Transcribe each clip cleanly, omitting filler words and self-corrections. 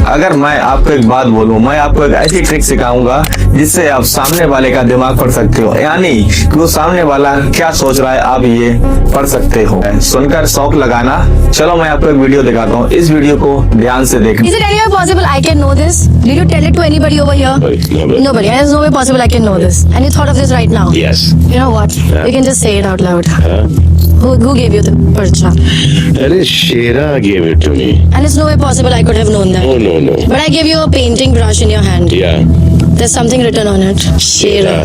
अगर मैं आपको एक बात बोलूं, मैं आपको एक ऐसी ट्रिक सिखाऊंगा जिससे आप सामने वाले का दिमाग पढ़ सकते हो, यानी कि वो सामने वाला क्या सोच रहा है आप ये पढ़ सकते हो। सुनकर शौक लगाना। चलो मैं आपको एक वीडियो दिखाता हूँ, इस वीडियो को ध्यान से देखना। Is it any way possible I can know this? Did you tell it to anybody over here? Nobody. There's no way possible I can know this. And you thought of this right now? Yes. You know what? Yeah. You can just say it out loud. Huh? Who gave you the parcha? अरे शेरा gave it to me. And it's no way possible I could have known that. Oh no. But I gave you a painting brush in your hand. Yeah. There's something written on it. Shera.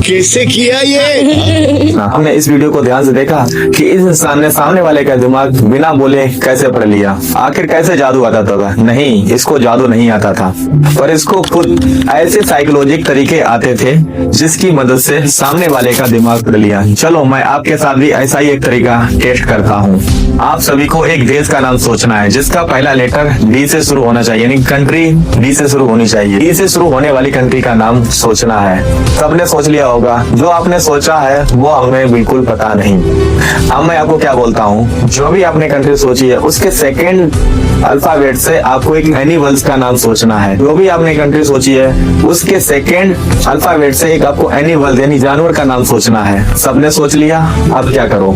कैसे किया ये? हमने इस video को ध्यान से देखा कि इस इंसान ने सामने वाले का दिमाग बिना बोले कैसे पढ़ लिया। आखिर कैसे जादू आता था? नहीं, इसको जादू नहीं आता था, पर इसको खुद ऐसे साइकोलॉजिक तरीके आते थे जिसकी मदद से सामने वाले का दिमाग पढ़ लिया। चलो मैं आपके साथ भी ऐसा ही एक तरीका टेस्ट करता हूँ। आप सभी को एक देश का नाम सोचना है जिसका पहला लेटर डी से शुरू होना चाहिए, यानी कंट्री डी से शुरू होनी चाहिए। डी से शुरू होने वाली कंट्री का नाम सोचना है। सबने सोच लिया होगा। जो आपने सोचा है वो हमें बिल्कुल पता नहीं। अब मैं आपको क्या बोलता हूँ, जो भी आपने कंट्री सोची है उसके सेकेंड अल्फाबेट से आपको एक एनिमल्स का नाम सोचना है। जो भी आपने कंट्री सोची है उसके सेकेंड अल्फाबेट से एक आपको एनिमल यानी जानवर का नाम सोचना है। सबने सोच लिया? अब क्या करो,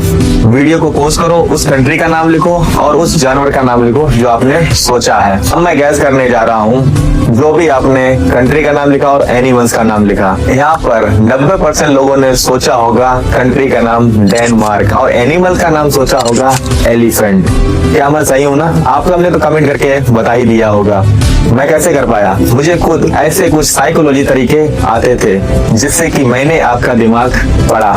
वीडियो को पॉज करो, उस कंट्री का नाम लिखो और उस जानवर का नाम लिखो जो आपने सोचा है। अब मैं गैस करने जा रहा हूँ। जो भी आपने कंट्री का नाम लिखा और एनिमल्स का नाम लिखा, यहाँ पर 90% लोगों ने सोचा होगा कंट्री का नाम डेनमार्क और एनिमल का नाम सोचा होगा एलिफेंट। क्या मैं सही हूँ ना? आप सबने तो कमेंट करके बता ही दिया होगा। मैं कैसे कर पाया? मुझे खुद ऐसे कुछ साइकोलॉजी तरीके आते थे जिससे कि मैंने आपका दिमाग पढ़ा,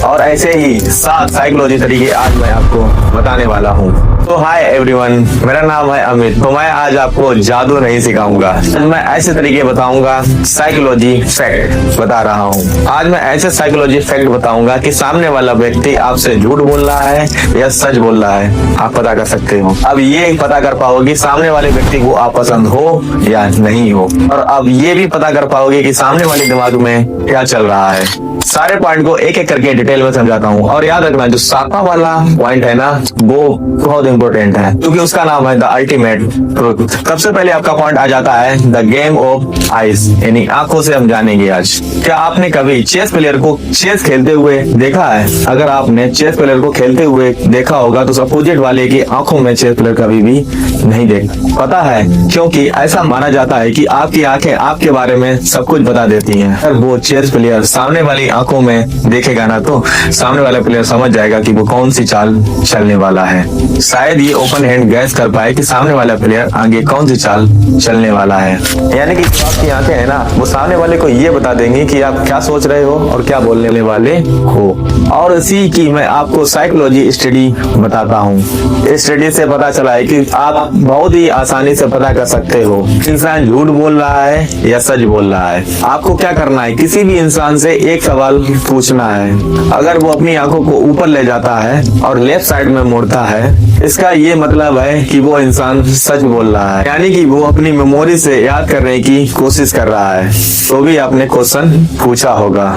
और ऐसे ही 7 साइकोलॉजी तरीके आज मैं आपको बताने वाला हूँ। तो हाय एवरीवन, मेरा नाम है अमित। तो मैं आज आपको जादू नहीं सिखाऊंगा, मैं ऐसे तरीके बताऊंगा, साइकोलॉजी फैक्ट बता रहा हूँ। आज मैं ऐसे साइकोलॉजी फैक्ट बताऊंगा कि सामने वाला व्यक्ति आपसे झूठ बोल रहा है या सच बोल रहा है, आप पता कर सकते हो। अब ये पता कर पाओगे सामने वाले व्यक्ति को आप पसंद हो या नहीं हो, और अब ये भी पता कर पाओगे कि सामने वाले दिमाग में क्या चल रहा है। सारे पॉइंट को एक एक करके डिटेल में समझाता हूँ, और याद रखना जो 7वां वाला पॉइंट है ना, वो बहुत इंपॉर्टेंट है क्योंकि उसका नाम है द अल्टीमेट ट्रुथ। सबसे पहले आपका पॉइंट आ जाता है द गेम ऑफ आइज, यानी आंखों से हम जानेंगे आज। क्या आपने कभी चेस प्लेयर को चेस खेलते हुए देखा है? अगर आपने चेस प्लेयर को खेलते हुए देखा होगा तो अपोजिट वाले की आंखों में चेस प्लेयर कभी भी नहीं देखा। पता है क्योंकि ऐसा माना जाता है कि आपकी आंखें आपके बारे में सब कुछ बता देती हैं। अगर वो चेस प्लेयर सामने वाली आंखों में देखेगा ना तो सामने वाला प्लेयर समझ जाएगा कि वो कौन सी चाल चलने वाला है। शायद ये ओपन हैंड गैस कर पाए कि सामने वाला प्लेयर आगे कौन सी चाल चलने वाला है। यानी कि आपकी आंखें है ना, वो सामने वाले को ये बता देंगी कि आप क्या सोच रहे हो और क्या बोलने वाले हो। और इसी की मैं आपको साइकोलॉजी स्टडी बताता हूँ। इस स्टडी से पता चला है कि आप बहुत ही आसानी से पता कर सकते हो इंसान झूठ बोल रहा है या सच बोल रहा है। आपको क्या करना है, किसी भी इंसान से एक सवाल पूछना है। अगर वो अपनी आंखों को ऊपर ले जाता है और लेफ्ट साइड में मुड़ता है, इसका ये मतलब है कि वो इंसान सच बोल रहा है, यानी कि वो अपनी मेमोरी से याद करने की कोशिश कर रहा है। तो भी आपने क्वेश्चन पूछा होगा।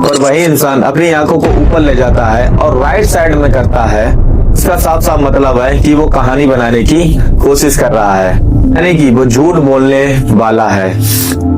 और वही इंसान अपनी आंखों को ऊपर ले जाता है और राइट साइड में करता है, इसका साफ साफ मतलब है कि वो कहानी बनाने की कोशिश कर रहा है, यानी कि वो झूठ बोलने वाला है।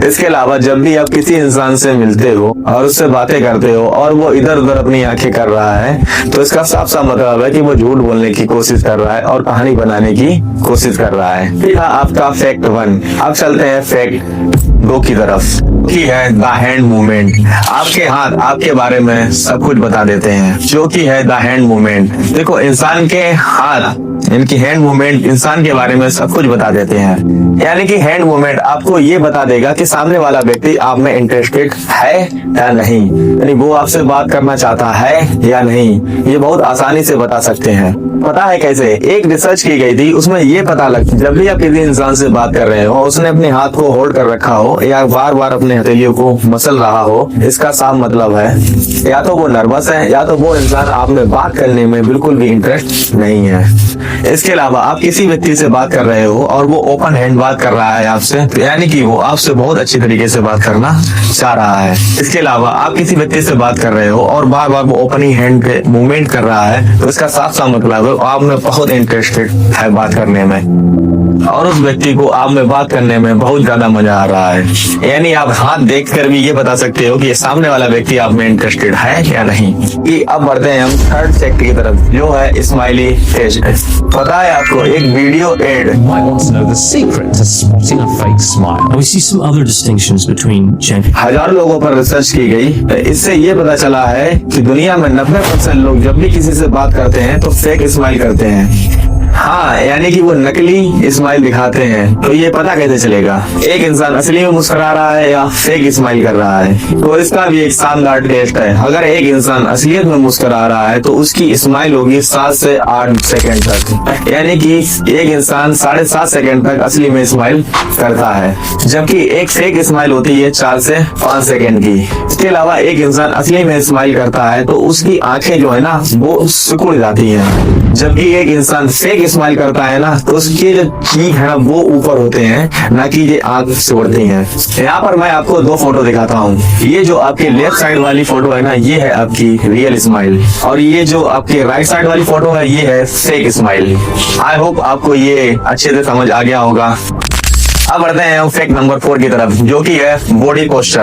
इसके अलावा जब भी आप किसी इंसान से मिलते हो और उससे बातें करते हो और वो इधर उधर अपनी आंखें कर रहा है, तो इसका साफ साफ मतलब है कि वो झूठ बोलने की कोशिश कर रहा है और कहानी बनाने की कोशिश कर रहा है। यह आपका फैक्ट 1। अब चलते हैं फैक्ट 2 की तरफ, की है द हैंड मूवमेंट। आपके हाथ आपके बारे में सब कुछ बता देते हैं, जो कि है द हैंड मूवमेंट। देखो, इंसान के हाथ इनकी हैंड मूवमेंट इंसान के बारे में सब कुछ बता देते हैं। यानी कि हैंड मूवमेंट आपको ये बता देगा कि सामने वाला व्यक्ति आप में इंटरेस्टेड है या नहीं, यानी वो आपसे बात करना चाहता है या नहीं। ये बहुत आसानी से बता सकते हैं। पता है कैसे? एक रिसर्च की गई थी, उसमें ये पता लगा जब भी आप किसी इंसान से बात कर रहे हो, उसने अपने हाथ को होल्ड कर रखा हो या बार बार अपने हथेलियों को मसल रहा हो, इसका साफ मतलब है या तो वो नर्वस है या तो वो इंसान आप में बात करने में बिल्कुल भी इंटरेस्ट नहीं है। इसके अलावा आप किसी व्यक्ति से बात कर रहे हो और वो ओपन हैंड बात कर रहा है आपसे, यानी कि वो आपसे बहुत अच्छी तरीके से बात करना चाह रहा है। इसके अलावा आप किसी व्यक्ति से बात कर रहे हो और बार बार वो ओपन हैंड के मूवमेंट कर रहा है, तो इसका साफ साफ मतलब है आप में बहुत इंटरेस्टेड है बात करने में। और उस व्यक्ति को आप में बात करने में बहुत ज्यादा मजा आ रहा है। यानी आप हाथ देखकर भी ये बता सकते हो कि ये सामने वाला व्यक्ति आप में इंटरेस्टेड है या नहीं। कि अब बढ़ते हैं हम थर्ड सेक्ट की तरफ, जो है स्माइली फेस। पता है आपको एक video add Might want to know the secret to spotting a fake smile. And we see some other distinctions between genuine हजारों लोगों पर रिसर्च की गई। इससे ये पता चला है कि दुनिया में 90% लोग जब भी किसी से बात करते हैं तो फेक स्माइल करते हैं। हाँ, यानी कि वो नकली स्माइल दिखाते हैं। तो ये पता कैसे चलेगा एक इंसान असली में मुस्कुरा रहा है या फेक स्माइल कर रहा है? तो इसका भी एक शानदार टेस्ट है। अगर एक इंसान असलियत में मुस्कुरा रहा है तो उसकी स्माइल होगी 7 से 8 सेकंड तक, यानी कि एक इंसान 7.5 सेकंड तक असली में स्माइल करता है, जबकि एक फेक स्माइल होती है 4 से 5 सेकंड की। इसके अलावा एक इंसान असली में स्माइल करता है तो उसकी आंखें जो है ना वो सिकुड़ जाती हैं, जबकि एक इंसान फेक स्माइल करता है ना तो उसके जो चीख है ना वो ऊपर होते हैं, ना कि ये आंख सिकुड़ती हैं। यहाँ पर मैं आपको 2 फोटो दिखाता हूँ। ये जो आपकी लेफ्ट साइड वाली फोटो है ना ये है आपकी रियल स्माइल, और ये जो आपके राइट साइड वाली फोटो है ये है फेक स्माइल। आई होप आपको ये अच्छे से समझ आ गया होगा। अब बढ़ते हैं हम फैक्ट नंबर 4 की तरफ, जो कि है बॉडी पोस्चर।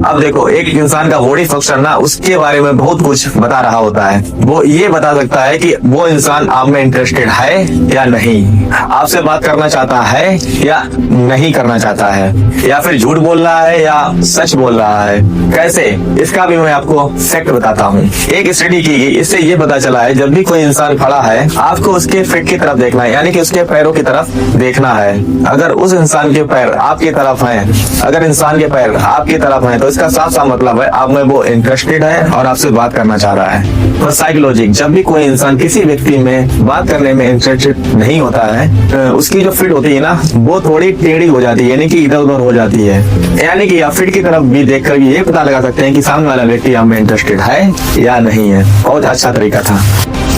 अब देखो एक इंसान का बॉडी पोस्चर ना उसके बारे में बहुत कुछ बता रहा होता है। वो ये बता सकता है कि वो इंसान आप में इंटरेस्टेड है या नहीं, आपसे बात करना चाहता है या नहीं करना चाहता है, या फिर झूठ बोल रहा है या सच बोल रहा है। कैसे, इसका भी मैं आपको फैक्ट बताता हूँ। एक स्टडी की गई, इससे ये पता चला है जब भी कोई इंसान खड़ा है आपको उसके फीट की तरफ देखना है, यानी कि उसके पैरों की तरफ देखना है। अगर उस इंसान के पैर आपकी तरफ हैं, अगर इंसान के पैर आपकी तरफ हैं तो इसका साफ साफ मतलब है आप में वो इंटरेस्टेड है और आपसे बात करना चाह रहा है। तो साइकोलॉजी, जब भी कोई इंसान किसी व्यक्ति में बात करने में इंटरेस्टेड नहीं होता है उसकी जो फिट होती है ना वो थोड़ी टेढ़ी हो जाती है, यानी कि इधर उधर हो जाती है। यानी कि आप फिट की तरफ भी देखकर भी ये पता लगा सकते हैं कि सामने वाला व्यक्ति आप में इंटरेस्टेड है या नहीं है। बहुत अच्छा तरीका था।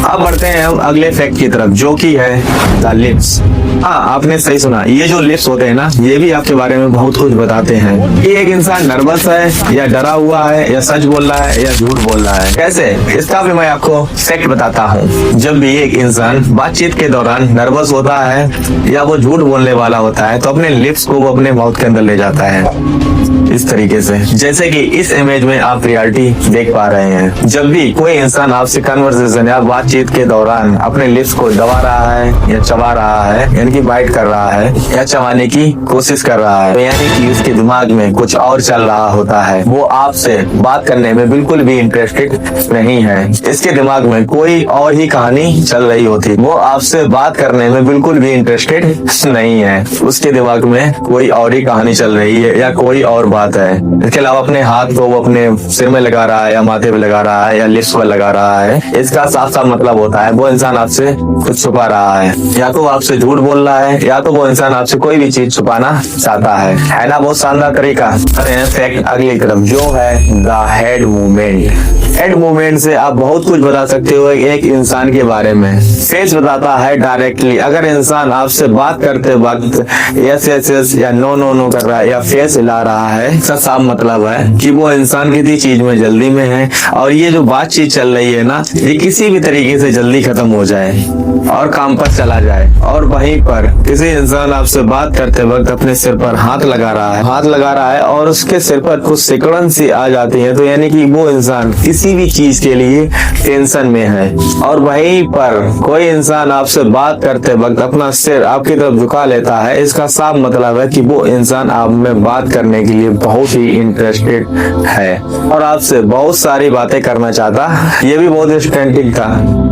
अब बढ़ते हैं हम अगले फैक्ट की तरफ, जो कि है द लिप्स। हाँ, आपने सही सुना, ये जो लिप्स होते हैं ना ये भी आपके बारे में बहुत कुछ बताते हैं कि एक इंसान नर्वस है या डरा हुआ है या सच बोल रहा है या झूठ बोल रहा है। कैसे, इसका भी मैं आपको फैक्ट बताता हूँ। जब भी एक इंसान बातचीत के दौरान नर्वस होता है या वो झूठ बोलने वाला होता है तो अपने लिप्स को वो अपने माउथ के अंदर ले जाता है इस तरीके से, जैसे कि इस इमेज में आप रियलिटी देख पा रहे हैं। जब भी कोई इंसान आपसे कन्वर्सेशन या बातचीत के दौरान अपने लिप्स को दबा रहा है या चबा रहा है, यानी कि बाइट कर रहा है या चबाने की कोशिश कर रहा है, तो यानी कि उसके दिमाग में कुछ और चल रहा होता है। वो आपसे बात करने में बिल्कुल भी इंटरेस्टेड नहीं है, इसके दिमाग में कोई और ही कहानी चल रही होती। वो आपसे बात करने में बिल्कुल भी इंटरेस्टेड नहीं है, उसके दिमाग में कोई और ही कहानी चल रही है या कोई और बात है। इसके अलावा अपने हाथ को वो अपने सिर में लगा रहा है या माथे पे लगा रहा है या लिप्स पर लगा रहा है। इसका साफ साफ मतलब होता है वो इंसान आपसे कुछ छुपा रहा है, या तो आपसे झूठ बोल रहा है या तो वो इंसान आपसे कोई भी चीज छुपाना चाहता है ना। बहुत शानदार तरीका। फैक्ट अगली तरफ, जो है the head movement. Head movement से आप बहुत कुछ बता सकते हो एक इंसान के बारे में। फेस बताता है डायरेक्टली, अगर इंसान आपसे बात करते वक्त यस यस यस या नो नो नो कर रहा है या फेस हिला रहा है, इसका साफ मतलब है कि वो इंसान किसी चीज में जल्दी में है और ये जो बातचीत चल रही है ना ये किसी भी तरीके से जल्दी खत्म हो जाए और काम पर चला जाए। और वहीं पर किसी इंसान आपसे बात करते वक्त अपने सिर पर हाथ लगा रहा है और उसके सिर पर कुछ सिकुड़न सी आ जाती है, तो यानी कि वो इंसान किसी भी चीज के लिए टेंशन में है। और वहीं पर कोई इंसान आपसे बात करते वक्त अपना सिर आपकी तरफ झुका लेता है, इसका साफ मतलब है कि वो इंसान आप में बात करने के लिए बहुत ही इंटरेस्टेड है और आपसे बहुत सारी बातें करना चाहता। ये भी बहुत इंटरेस्टिंग था।